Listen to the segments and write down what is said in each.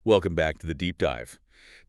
Welcome back to the Deep Dive.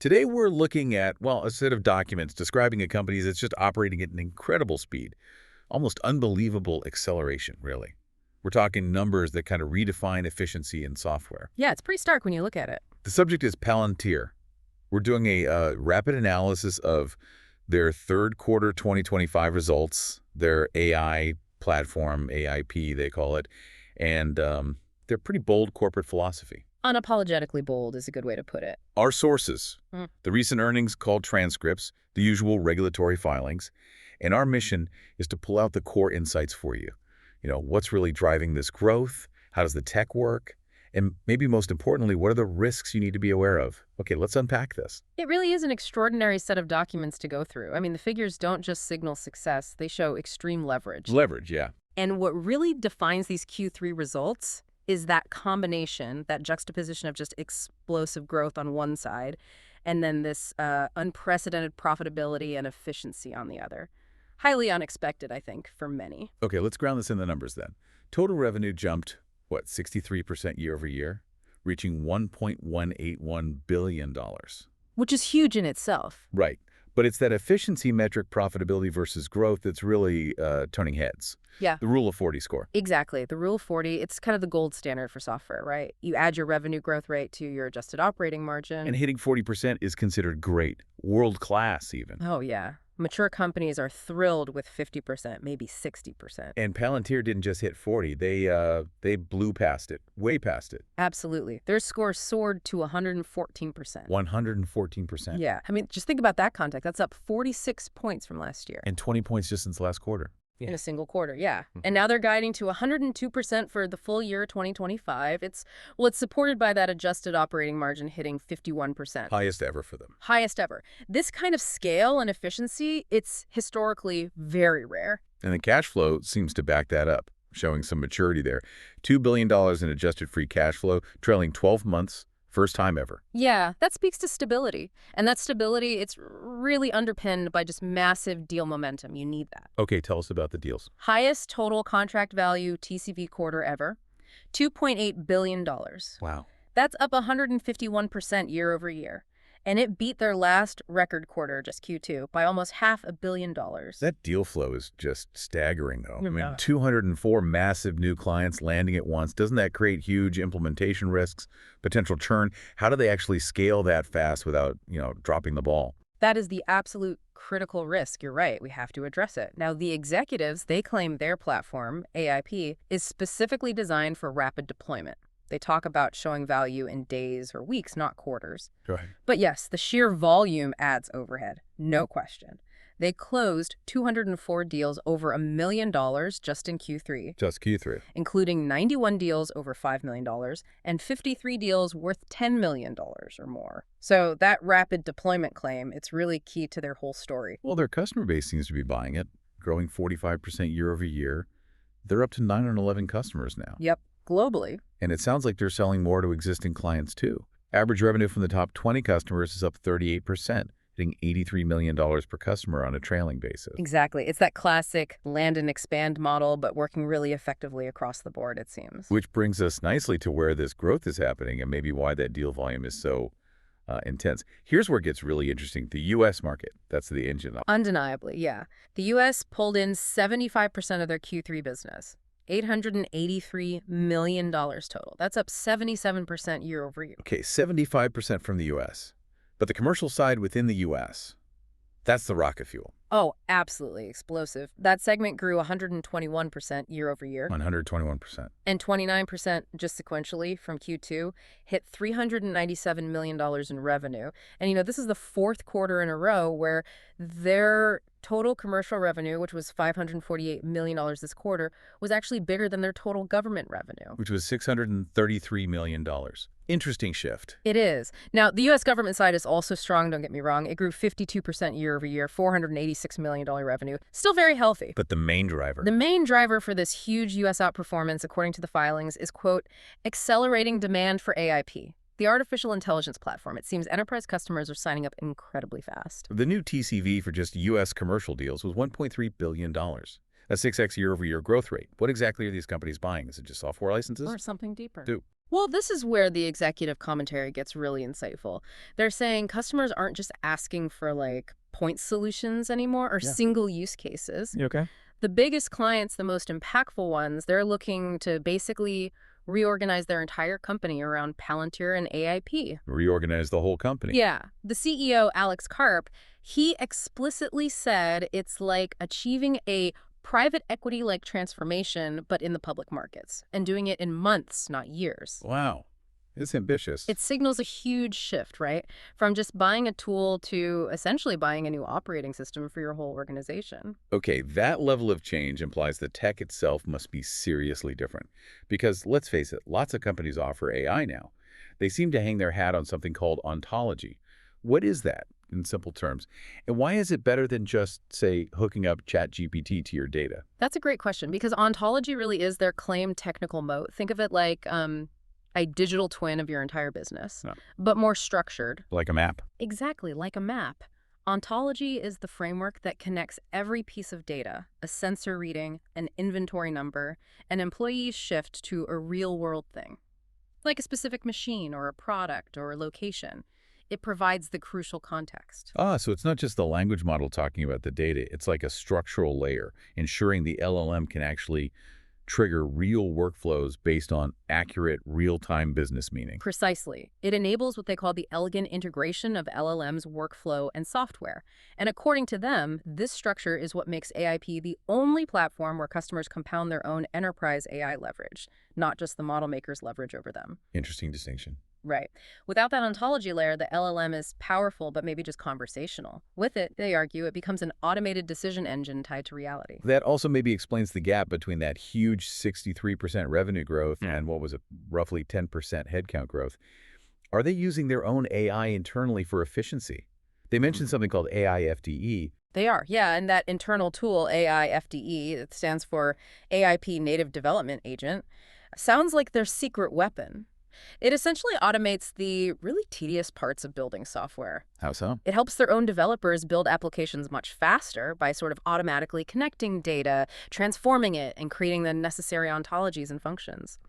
Today we're looking at, well, a set of documents describing a company that's just operating at an incredible speed, almost unbelievable acceleration, really. We're talking numbers that kind of redefine efficiency in software. Yeah, it's pretty stark when you look at it. The subject is Palantir. We're doing a rapid analysis of their third quarter 2025 results, their AI platform, AIP they call it, and their pretty bold corporate philosophy. Unapologetically bold is a good way to put it. Our sources, the recent earnings called transcripts, the usual regulatory filings, and our mission is to pull out the core insights for you. You know, what's really driving this growth? How does the tech work? And maybe most importantly, what are the risks you need to be aware of? Okay, let's unpack this. It really is an extraordinary set of documents to go through. I mean, the figures don't just signal success, they show extreme leverage. Leverage, yeah. And what really defines these Q3 results is that combination, that juxtaposition of just explosive growth on one side, and then this unprecedented profitability and efficiency on the other. Highly unexpected, I think, for many. Okay, let's ground this in the numbers then. Total revenue jumped, 63% year over year, reaching $1.181 billion. Which is huge in itself. Right. But it's that efficiency metric, profitability versus growth, that's really turning heads. Yeah. The Rule of 40 score. Exactly. The Rule of 40, it's kind of the gold standard for software, right? You add your revenue growth rate to your adjusted operating margin. And hitting 40% is considered great, world-class even. Oh, yeah. Mature companies are thrilled with 50%, maybe 60%. And Palantir didn't just hit 40. They blew past it, way past it. Absolutely. Their score soared to 114%. 114%. Yeah. I mean, just think about that context. That's up 46 points from last year. And 20 points just since last quarter. In a single quarter, yeah. And now they're guiding to 102% for the full year 2025. It's supported by that adjusted operating margin hitting 51%. Highest ever for them. Highest ever. This kind of scale and efficiency, it's historically very rare. And the cash flow seems to back that up, showing some maturity there. $2 billion in adjusted free cash flow, trailing 12 months, first time ever. Yeah, that speaks to stability. And that stability, it's really underpinned by just massive deal momentum. You need that. Okay, tell us about the deals. Highest total contract value TCV quarter ever, $2.8 billion. Wow. That's up 151% year over year. And it beat their last record quarter, just Q2, by almost $500 million. That deal flow is just staggering, though. Yeah. I mean, 204 massive new clients landing at once. Doesn't that create huge implementation risks, potential churn? How do they actually scale that fast without, dropping the ball? That is the absolute critical risk. You're right. We have to address it. Now, the executives, they claim their platform, AIP, is specifically designed for rapid deployment. They talk about showing value in days or weeks, not quarters. Right. But yes, the sheer volume adds overhead, no question. They closed 204 deals over $1 million just in Q3. Just Q3. Including 91 deals over $5 million and 53 deals worth $10 million or more. So that rapid deployment claim, it's really key to their whole story. Well, their customer base seems to be buying it, growing 45% year over year. They're up to 911 customers now. Yep. Globally. And it sounds like they're selling more to existing clients, too. Average revenue from the top 20 customers is up 38%, hitting $83 million per customer on a trailing basis. Exactly. It's that classic land and expand model, but working really effectively across the board, it seems. Which brings us nicely to where this growth is happening and maybe why that deal volume is so intense. Here's where it gets really interesting. The U.S. market, that's the engine. Undeniably, yeah. The U.S. pulled in 75% of their Q3 business. $883 million total. That's up 77% year over year. Okay, 75% from the U.S. But the commercial side within the U.S., that's the rocket fuel. Oh, absolutely explosive. That segment grew 121% year over year. 121%. And 29% just sequentially from Q2, hit $397 million in revenue. And, this is the fourth quarter in a row where their total commercial revenue, which was $548 million this quarter, was actually bigger than their total government revenue. Which was $633 million. Interesting shift. It is. Now, the U.S. government side is also strong, don't get me wrong. It grew 52% year over year, $486 million revenue. Still very healthy. But the main driver? The main driver for this huge U.S. outperformance, according to the filings, is, quote, accelerating demand for AIP. The artificial intelligence platform. It seems enterprise customers are signing up incredibly fast. The new TCV for just U.S. commercial deals was $1.3 billion. A 6x year-over-year growth rate. What exactly are these companies buying? Is it just software licenses? Or something deeper. Well, this is where the executive commentary gets really insightful. They're saying customers aren't just asking for like point solutions anymore or Yeah. single use cases. You okay? The biggest clients, the most impactful ones, they're looking to basically reorganize their entire company around Palantir and AIP. Reorganize the whole company. Yeah. The CEO, Alex Karp, he explicitly said it's like achieving a private equity-like transformation, but in the public markets, and doing it in months, not years. Wow. It's ambitious. It signals a huge shift, right? From just buying a tool to essentially buying a new operating system for your whole organization. Okay, that level of change implies the tech itself must be seriously different. Because let's face it, lots of companies offer AI now. They seem to hang their hat on something called ontology. What is that, in simple terms? And why is it better than just, say, hooking up ChatGPT to your data? That's a great question because ontology really is their claimed technical moat. Think of it like a digital twin of your entire business, No. but more structured. Like a map? Exactly, like a map. Ontology is the framework that connects every piece of data, a sensor reading, an inventory number, an employee's shift to a real-world thing, like a specific machine or a product or a location. It provides the crucial context. Ah, so it's not just the language model talking about the data. It's like a structural layer, ensuring the LLM can actually trigger real workflows based on accurate, real-time business meaning. Precisely. It enables what they call the elegant integration of LLM's workflow and software. And according to them, this structure is what makes AIP the only platform where customers compound their own enterprise AI leverage, not just the model maker's leverage over them. Interesting distinction. Right. Without that ontology layer, the LLM is powerful, but maybe just conversational. With it, they argue, it becomes an automated decision engine tied to reality. That also maybe explains the gap between that huge 63% revenue growth and what was a roughly 10% headcount growth. Are they using their own AI internally for efficiency? They mentioned something called AI FDE. They are, yeah, and that internal tool, AI FDE, that stands for AIP Native Development Agent, sounds like their secret weapon. It essentially automates the really tedious parts of building software. How so? It helps their own developers build applications much faster by sort of automatically connecting data, transforming it, and creating the necessary ontologies and functions.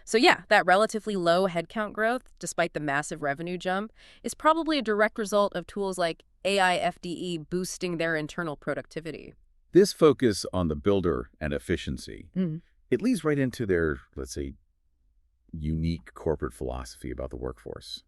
So yeah, that relatively low headcount growth, despite the massive revenue jump, is probably a direct result of tools like AI FDE boosting their internal productivity. This focus on the builder and efficiency, Mhm. it leads right into their, let's say, unique corporate philosophy about the workforce.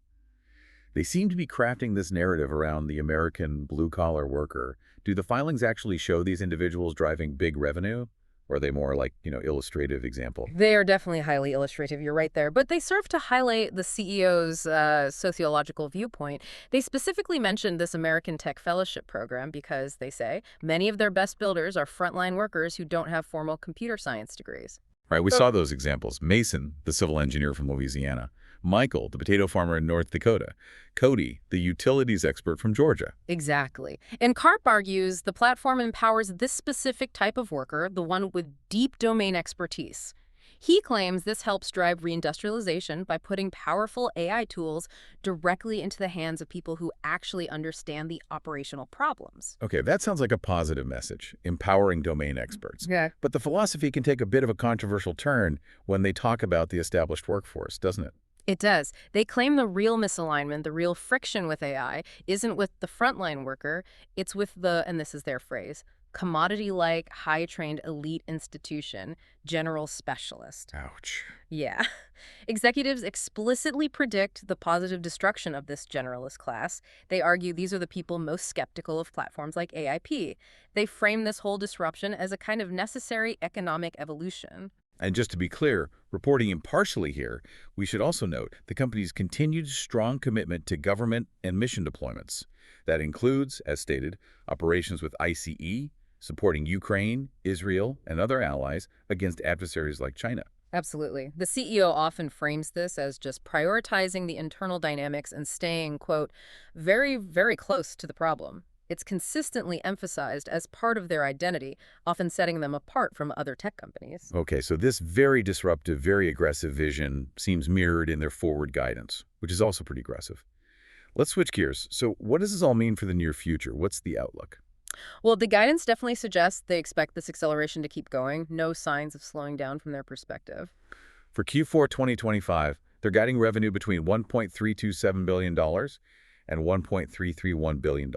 They seem to be crafting this narrative around the American blue-collar worker. Do the filings actually show these individuals driving big revenue? Or are they more like, illustrative example? They are definitely highly illustrative, you're right there, but they serve to highlight the CEO's sociological viewpoint. They specifically mentioned this American Tech Fellowship program because, they say, many of their best builders are frontline workers who don't have formal computer science degrees. Right, we saw those examples. Mason, the civil engineer from Louisiana. Michael, the potato farmer in North Dakota. Cody, the utilities expert from Georgia. Exactly. And Karp argues the platform empowers this specific type of worker, the one with deep domain expertise. He claims this helps drive reindustrialization by putting powerful AI tools directly into the hands of people who actually understand the operational problems. Okay, that sounds like a positive message, empowering domain experts. Yeah. But the philosophy can take a bit of a controversial turn when they talk about the established workforce, doesn't it? It does. They claim the real misalignment, the real friction with AI, isn't with the frontline worker, it's with the, and this is their phrase, commodity-like, high-trained elite institution, general specialist. Ouch. Yeah. Executives explicitly predict the positive destruction of this generalist class. They argue these are the people most skeptical of platforms like AIP. They frame this whole disruption as a kind of necessary economic evolution. And just to be clear, reporting impartially here, we should also note the company's continued strong commitment to government and mission deployments. That includes, as stated, operations with ICE, supporting Ukraine, Israel, and other allies against adversaries like China. Absolutely. The CEO often frames this as just prioritizing the internal dynamics and staying, quote, very, very close to the problem. It's consistently emphasized as part of their identity, often setting them apart from other tech companies. Okay, so this very disruptive, very aggressive vision seems mirrored in their forward guidance, which is also pretty aggressive. Let's switch gears. So what does this all mean for the near future? What's the outlook? Well, the guidance definitely suggests they expect this acceleration to keep going. No signs of slowing down from their perspective. For Q4 2025, they're guiding revenue between $1.327 billion and $1.331 billion.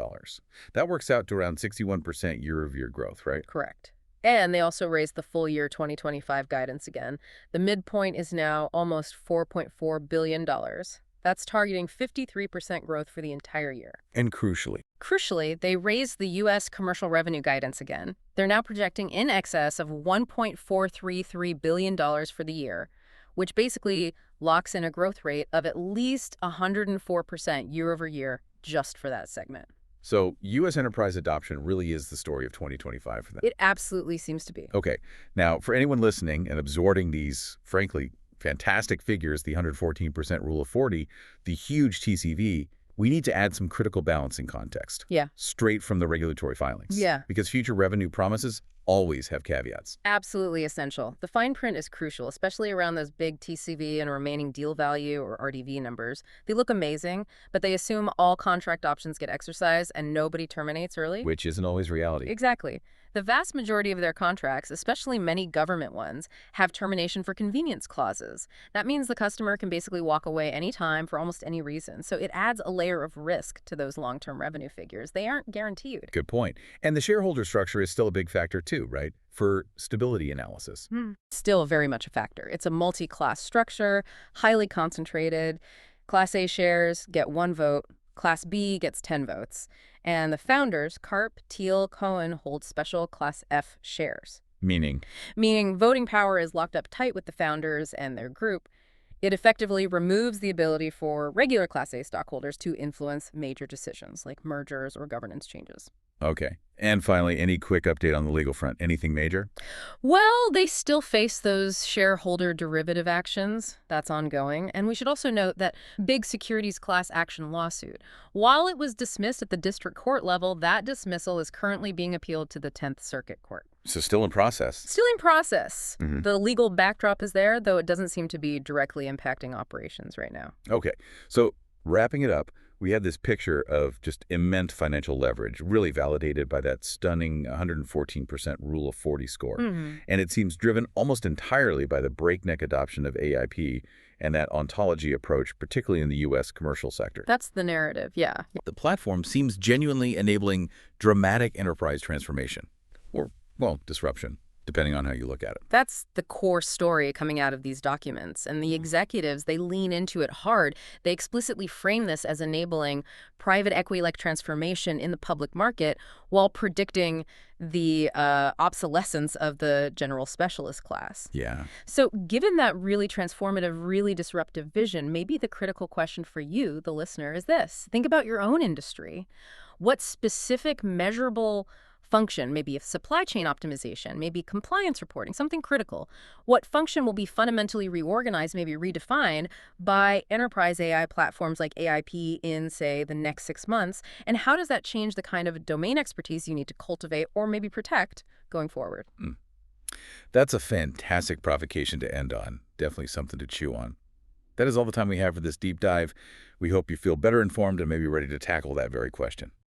That works out to around 61% year-over-year growth, right? Correct. And they also raised the full year 2025 guidance again. The midpoint is now almost $4.4 billion. That's targeting 53% growth for the entire year. And Crucially, they raised the U.S. commercial revenue guidance again. They're now projecting in excess of $1.433 billion for the year, which basically locks in a growth rate of at least 104% year over year just for that segment. So U.S. enterprise adoption really is the story of 2025 for them. It absolutely seems to be. Okay. Now, for anyone listening and absorbing these, frankly, fantastic figures, the 114% Rule of 40, the huge TCV, we need to add some critical balancing context. Yeah. Straight from the regulatory filings. Yeah. Because future revenue promises always have caveats. Absolutely essential. The fine print is crucial, especially around those big TCV and remaining deal value or RDV numbers. They look amazing, but they assume all contract options get exercised and nobody terminates early. Which isn't always reality. Exactly. The vast majority of their contracts, especially many government ones, have termination for convenience clauses. That means the customer can basically walk away anytime for almost any reason. So it adds a layer of risk to those long-term revenue figures. They aren't guaranteed. Good point. And the shareholder structure is still a big factor too, right? For stability analysis. Still very much a factor. It's a multi-class structure, highly concentrated. Class A shares get 1 vote. Class B gets 10 votes. And the founders, Karp, Thiel, Cohen, hold special Class F shares. Meaning voting power is locked up tight with the founders and their group. It effectively removes the ability for regular Class A stockholders to influence major decisions like mergers or governance changes. Okay. And finally, any quick update on the legal front? Anything major? Well, they still face those shareholder derivative actions. That's ongoing. And we should also note that big securities class action lawsuit. While it was dismissed at the district court level, that dismissal is currently being appealed to the 10th Circuit Court. So still in process. Still in process. The legal backdrop is there, though it doesn't seem to be directly impacting operations right now. Okay. So wrapping it up, we had this picture of just immense financial leverage, really validated by that stunning 114% Rule of 40 score. And it seems driven almost entirely by the breakneck adoption of AIP and that ontology approach, particularly in the U.S. commercial sector. That's the narrative, yeah. The platform seems genuinely enabling dramatic enterprise transformation, or, well, disruption, depending on how you look at it. That's the core story coming out of these documents. And the executives, they lean into it hard. They explicitly frame this as enabling private equity-like transformation in the public market while predicting the obsolescence of the general specialist class. Yeah. So given that really transformative, really disruptive vision, maybe the critical question for you, the listener, is this. Think about your own industry. What specific measurable function, maybe supply chain optimization, maybe compliance reporting, something critical. What function will be fundamentally reorganized, maybe redefined by enterprise AI platforms like AIP in, say, the next 6 months? And how does that change the kind of domain expertise you need to cultivate or maybe protect going forward? That's a fantastic provocation to end on. Definitely something to chew on. That is all the time we have for this deep dive. We hope you feel better informed and maybe ready to tackle that very question.